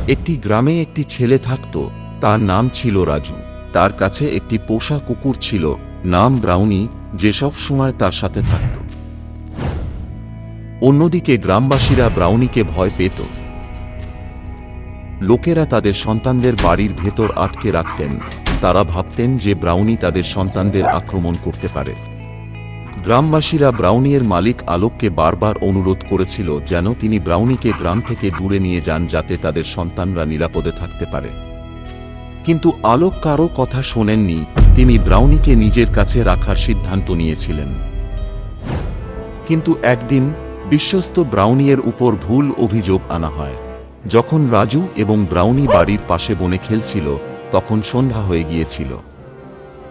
একটি গ্রামে একটি ছেলে থাকত, তার নাম ছিল রাজু। তার কাছে একটি পোষা কুকুর ছিল, নাম ব্রাউনি, যে সব সময় তার সাথে থাকত। অন্যদিকে গ্রামবাসীরা ব্রাউনিকে ভয় পেত। লোকেরা তাদের সন্তানদের বাড়ির ভেতর আটকে রাখতেন। তারা ভাবতেন যে ব্রাউনি তাদের সন্তানদের আক্রমণ করতে পারে। গ্রামবাসীরা ব্রাউনির মালিক আলোককে বারবার অনুরোধ করেছিল যেন তিনি ব্রাউনিকে গ্রাম থেকে দূরে নিয়ে যান, যাতে তাদের সন্তানরা নিরাপদে থাকতে পারে। কিন্তু আলোক কারো কথা শোনেননি। তিনি ব্রাউনিকে নিজের কাছে রাখার সিদ্ধান্ত নিয়েছিলেন। কিন্তু একদিন বিশ্বস্ত ব্রাউনির উপর ভুল অভিযোগ আনা হয়। যখন রাজু এবং ব্রাউনি বাড়ির পাশে বনে খেলছিল, তখন সন্ধ্যা হয়ে গিয়েছিল।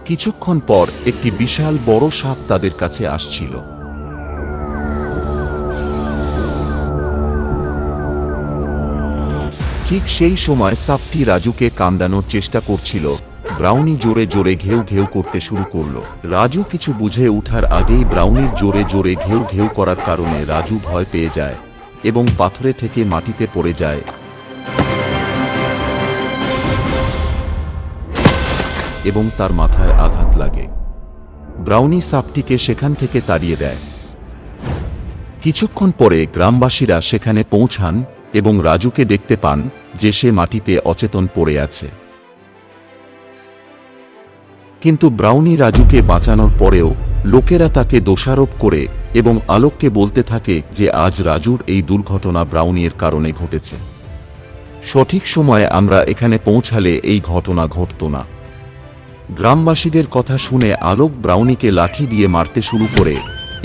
কিছুক্ষণ পর একটি বিশাল বড় সাপ তাদের কাছে আসছিল। ঠিক সেই সময় সাপটি রাজুকে কামড়ানোর চেষ্টা করছিল। ব্রাউনি জোরে জোরে ঘেউ ঘেউ করতে শুরু করলো। রাজু কিছু বুঝে ওঠার আগেই ব্রাউনির জোরে জোরে ঘেউ ঘেউ করার কারণে রাজু ভয় পেয়ে যায় এবং পাথরে থেকে মাটিতে পড়ে যায় এবং তার মাথায় আঘাত লাগে। ব্রাউনি সাপটিকে সেখান থেকে তাড়িয়ে দেয়। কিছুক্ষণ পরে গ্রামবাসীরা সেখানে পৌঁছান এবং রাজুকে দেখতে পান যে সে মাটিতে অচেতন পড়ে আছে। কিন্তু ব্রাউনি রাজুকে বাঁচানোর পরেও লোকেরা তাকে দোষারোপ করে এবং আলোককে বলতে থাকে যে আজ রাজুর এই দুর্ঘটনা ব্রাউনির কারণে ঘটেছে। সঠিক সময়ে আমরা এখানে পৌঁছালে এই ঘটনা ঘটত না। গ্রামবাসীদের কথা শুনে আলোক ব্রাউনিকে লাঠি দিয়ে মারতে শুরু করে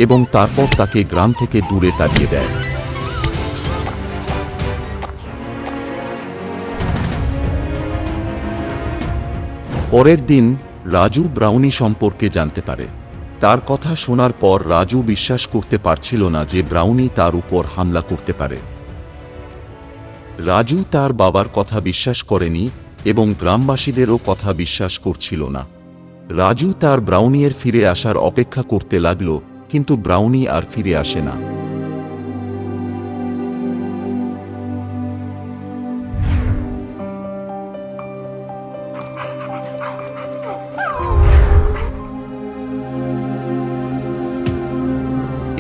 এবং তারপর তাকে গ্রাম থেকে দূরে তাড়িয়ে দেয়। পরের দিন রাজু ব্রাউনি সম্পর্কে জানতে পারে। তার কথা শোনার পর রাজু বিশ্বাস করতে পারছিল না যে ব্রাউনি তার উপর হামলা করতে পারে। রাজু তার বাবার কথা বিশ্বাস করেনি এবং গ্রামবাসীদেরও কথা বিশ্বাস করছিল না। রাজু তার ব্রাউনির ফিরে আসার অপেক্ষা করতে লাগল, কিন্তু ব্রাউনি আর ফিরে আসে না।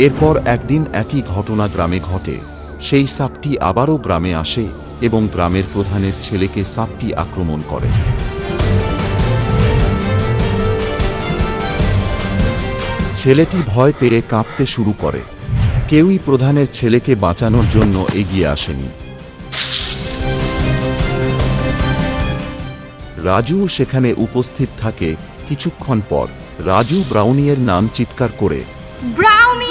এরপর একদিন একই ঘটনা গ্রামে ঘটে। সেই সাপটি আবারও গ্রামে আসে এবং গ্রামের প্রধানের ছেলেকে সাপটি আক্রমণ করে। ছেলেটি ভয় পেয়ে কাঁপতে শুরু করে। কেউই প্রধানের ছেলেকে বাঁচানোর জন্য এগিয়ে আসেনি। রাজু সেখানে উপস্থিত থাকে। কিছুক্ষণ পর রাজু ব্রাউনির নাম চিৎকার করে ব্রাউনি!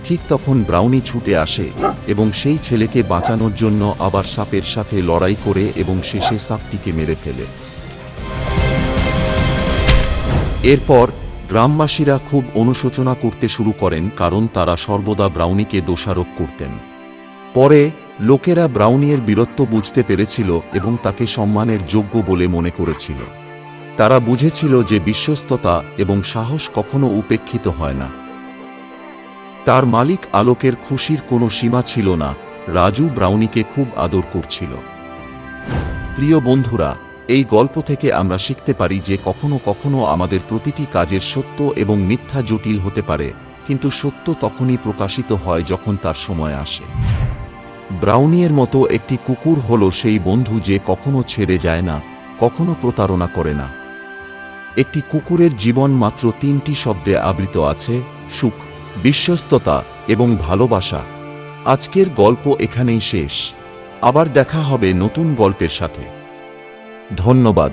ঠিক তখন ব্রাউনি ছুটে আসে এবং সেই ছেলেকে বাঁচানোর জন্য আবার সাপের সাথে লড়াই করে এবং শেষে সাপটিকে মেরে ফেলে। এরপর গ্রামবাসীরা খুব অনুশোচনা করতে শুরু করেন, কারণ তারা সর্বদা ব্রাউনিকে দোষারোপ করতেন। পরে লোকেরা ব্রাউনির বীরত্ব বুঝতে পেরেছিল এবং তাকে সম্মানের যোগ্য বলে মনে করেছিল। তারা বুঝেছিল যে বিশ্বস্ততা এবং সাহস কখনো উপেক্ষিত হয় না। তার মালিক আলোকের খুশির কোনো সীমা ছিল না। রাজু ব্রাউনিকে খুব আদর করছিল। প্রিয় বন্ধুরা, এই গল্প থেকে আমরা শিখতে পারি যে কখনো কখনো আমাদের প্রতিটি কাজের সত্য এবং মিথ্যা জটিল হতে পারে, কিন্তু সত্য তখনই প্রকাশিত হয় যখন তার সময় আসে। ব্রাউনির মতো একটি কুকুর হলো সেই বন্ধু যে কখনো ছেড়ে যায় না, কখনো প্রতারণা করে না। একটি কুকুরের জীবন মাত্র 3টি শব্দে আবৃত আছে: সুখ, বিশ্বস্ততা এবং ভালোবাসা। আজকের গল্প এখানেই শেষ। আবার দেখা হবে নতুন গল্পের সাথে। ধন্যবাদ।